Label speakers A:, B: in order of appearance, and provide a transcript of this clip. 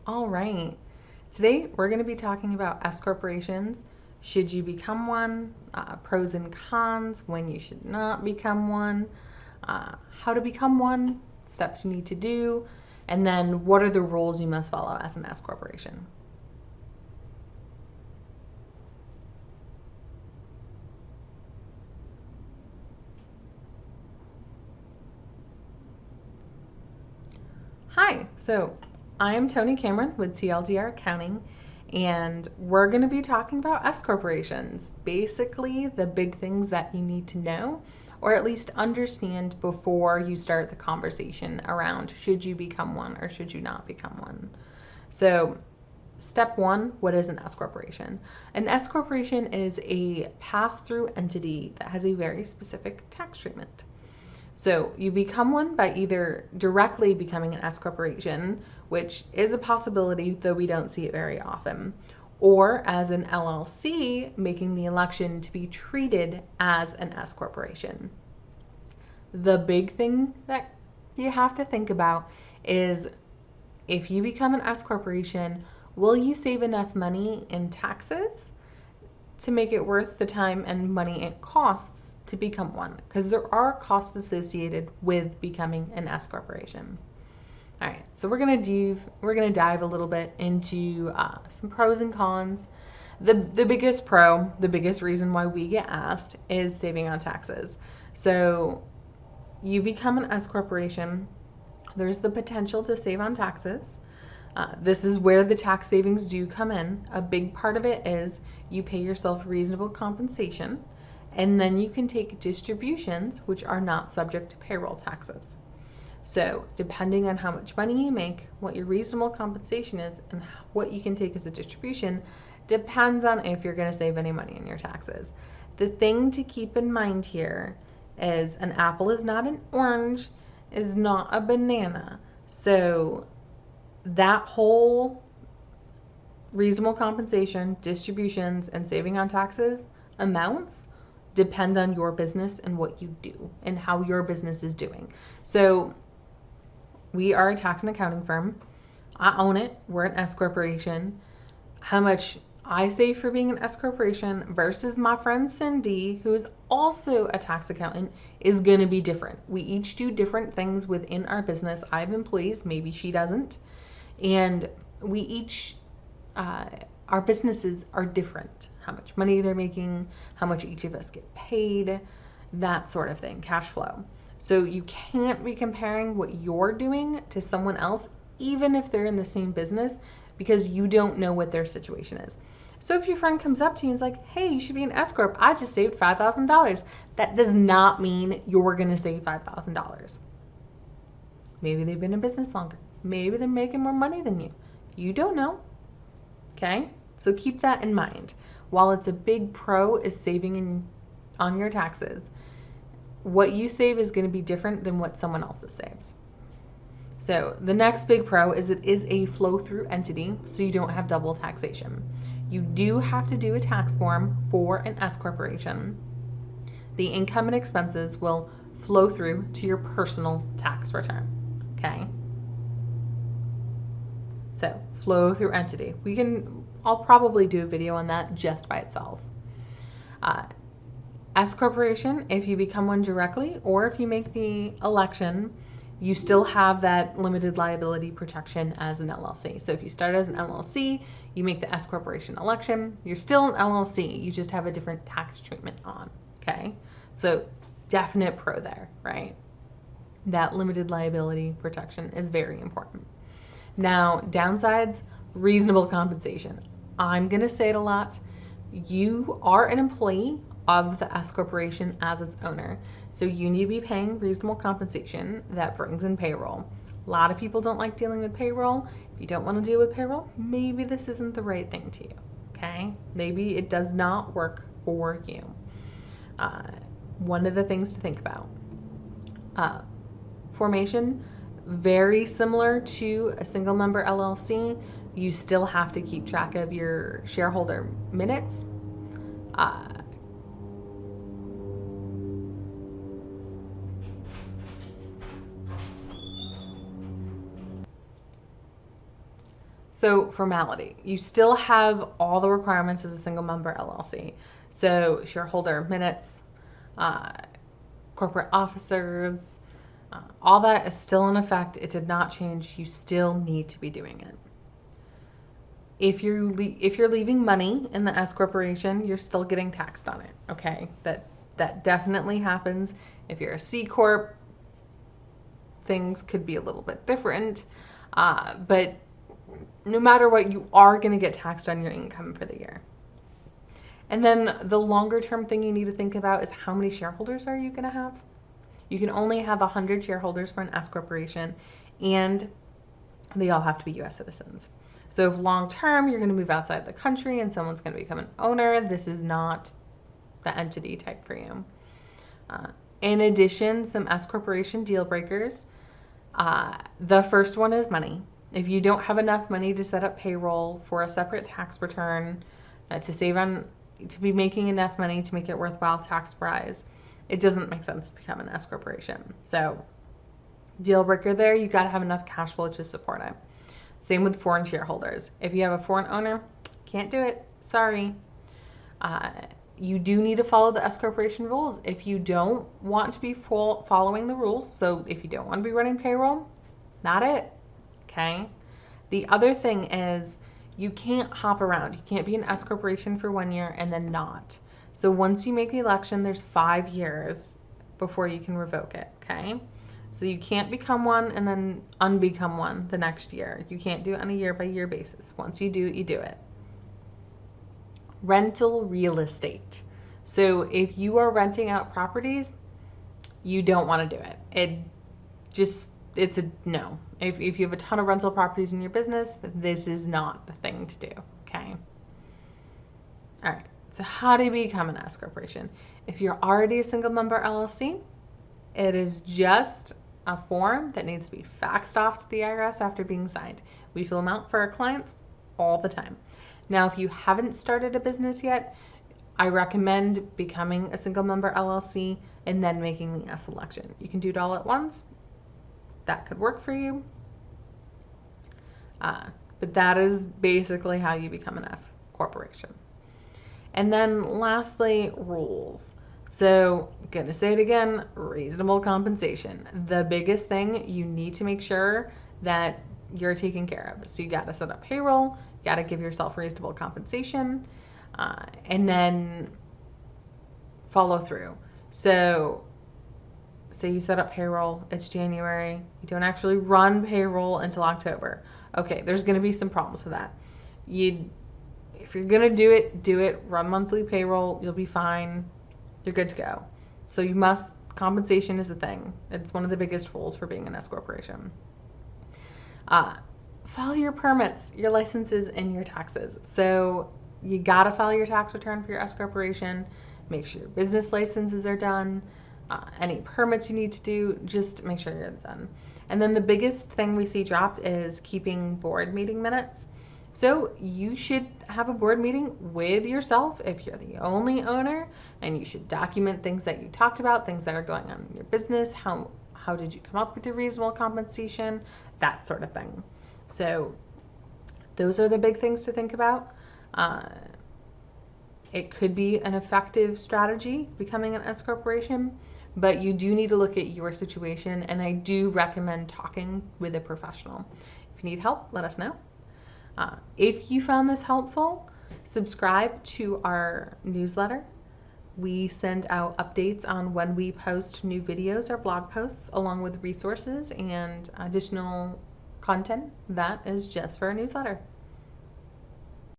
A: All right. Today we're going to be talking about S corporations. Should you become one? Pros and cons, when you should not become one, how to become one, steps you need to do, and then what are the rules you must follow as an S corporation. Hi, so I am Tony Cameron with TLDR Accounting, and we're going to be talking about S corporations, basically the big things that you need to know or at least understand before you start the conversation around should you become one or should you not become one. So step one, what is an S corporation? An S corporation is a pass-through entity that has a very specific tax treatment. So you become one by either directly becoming an S corporation, which is a possibility, though we don't see it very often, or as an LLC, making the election to be treated as an S corporation. The big thing that you have to think about is if you become an S corporation, will you save enough money in taxes to make it worth the time and money it costs to become one? Because there are costs associated with becoming an S corporation. All right, so we're gonna dive a little bit into some pros and cons. The biggest pro, the biggest reason why we get asked is saving on taxes. So you become an S corporation, there's the potential to save on taxes. This is where the tax savings do come in. A big part of it is you pay yourself reasonable compensation, and then you can take distributions which are not subject to payroll taxes. So depending on how much money you make, what your reasonable compensation is, and what you can take as a distribution depends on if you're going to save any money in your taxes. The thing to keep in mind here is an apple is not an orange, is not a banana. So that whole reasonable compensation, distributions, and saving on taxes amounts depend on your business and what you do and how your business is doing. So we are a tax and accounting firm. I own it. We're an S corporation. How much I save for being an S corporation versus my friend Cindy, who is also a tax accountant, is going to be different. We each do different things within our business. I have employees, maybe she doesn't. And we each, our businesses are different. How much money they're making, how much each of us get paid, that sort of thing, cash flow. So you can't be comparing what you're doing to someone else, even if they're in the same business, because you don't know what their situation is. So if your friend comes up to you and is like, hey, you should be an S corp, I just saved $5,000. That does not mean you're going to save $5,000. Maybe they've been in business longer. Maybe they're making more money than you. You don't know. Okay? So keep that in mind. While it's a big pro is saving on your taxes, what you save is going to be different than what someone else saves. So the next big pro is it is a flow-through entity, so you don't have double taxation. You do have to do a tax form for an S corporation. The income and expenses will flow through to your personal tax return. Okay? So flow through entity. I'll probably do a video on that just by itself. S corporation, if you become one directly or if you make the election, you still have that limited liability protection as an LLC. So if you start as an LLC, you make the S corporation election, you're still an LLC, you just have a different tax treatment on, okay? So definite pro there, right? That limited liability protection is very important. Now, downsides, reasonable compensation. I'm gonna say it a lot. You are an employee of the S corporation as its owner. So you need to be paying reasonable compensation that brings in payroll. A lot of people don't like dealing with payroll. If you don't want to deal with payroll, maybe this isn't the right thing to you, okay? Maybe it does not work for you. One of the things to think about. Formation, very similar to a single member LLC. You still have to keep track of your shareholder minutes. So formality, you still have all the requirements as a single member LLC. So shareholder minutes, corporate officers, all that is still in effect. It did not change. You still need to be doing it. If you're leaving money in the S corporation, you're still getting taxed on it. Okay, that definitely happens. If you're a C corp, things could be a little bit different, but no matter what, you are going to get taxed on your income for the year. And then the longer term thing you need to think about is how many shareholders are you going to have? You can only have 100 shareholders for an S corporation, and they all have to be U.S. citizens. So if long term you're going to move outside the country and someone's going to become an owner, this is not the entity type for you. In addition, some S corporation deal breakers. The first one is money. If you don't have enough money to set up payroll for a separate tax return, to be making enough money to make it worthwhile tax-wise, it doesn't make sense to become an S corporation. So deal breaker there, you got to have enough cash flow to support it. Same with foreign shareholders. If you have a foreign owner, can't do it. Sorry. You do need to follow the S corporation rules. If you don't want to be following the rules, so if you don't want to be running payroll, not it. Okay. The other thing is you can't hop around. You can't be an S corporation for 1 year and then not. So once you make the election, there's 5 years before you can revoke it. Okay. So you can't become one and then unbecome one the next year. You can't do it on a year-by-year basis. Once you do it, you do it. Rental real estate. So if you are renting out properties, you don't want to do it. It's a no. If you have a ton of rental properties in your business, this is not the thing to do. Okay. All right. So how do you become an S corporation? If you're already a single member LLC, it is just a form that needs to be faxed off to the IRS after being signed. We fill them out for our clients all the time. Now, if you haven't started a business yet, I recommend becoming a single member LLC and then making the S election. You can do it all at once. That could work for you. But that is basically how you become an S corporation. And then lastly, rules. So I'm going to say it again, reasonable compensation. The biggest thing, you need to make sure that you're taken care of. So you got to set up payroll, you got to give yourself reasonable compensation, and then follow through. So say you set up payroll, it's January, you don't actually run payroll until October. Okay, there's going to be some problems with that. If you're going to do it, run monthly payroll, you'll be fine. You're good to go. So compensation is a thing. It's one of the biggest rules for being an S corporation. File your permits, your licenses, and your taxes. So you gotta file your tax return for your S corporation. Make sure your business licenses are done. Any permits you need to do, just make sure you're done. And then the biggest thing we see dropped is keeping board meeting minutes. So you should have a board meeting with yourself if you're the only owner, and you should document things that you talked about, things that are going on in your business, how did you come up with your reasonable compensation, that sort of thing. So those are the big things to think about. It could be an effective strategy, becoming an S corporation, but you do need to look at your situation, and I do recommend talking with a professional. If you need help, let us know. If you found this helpful, subscribe to our newsletter. We send out updates on when we post new videos or blog posts, along with resources and additional content that is just for our newsletter.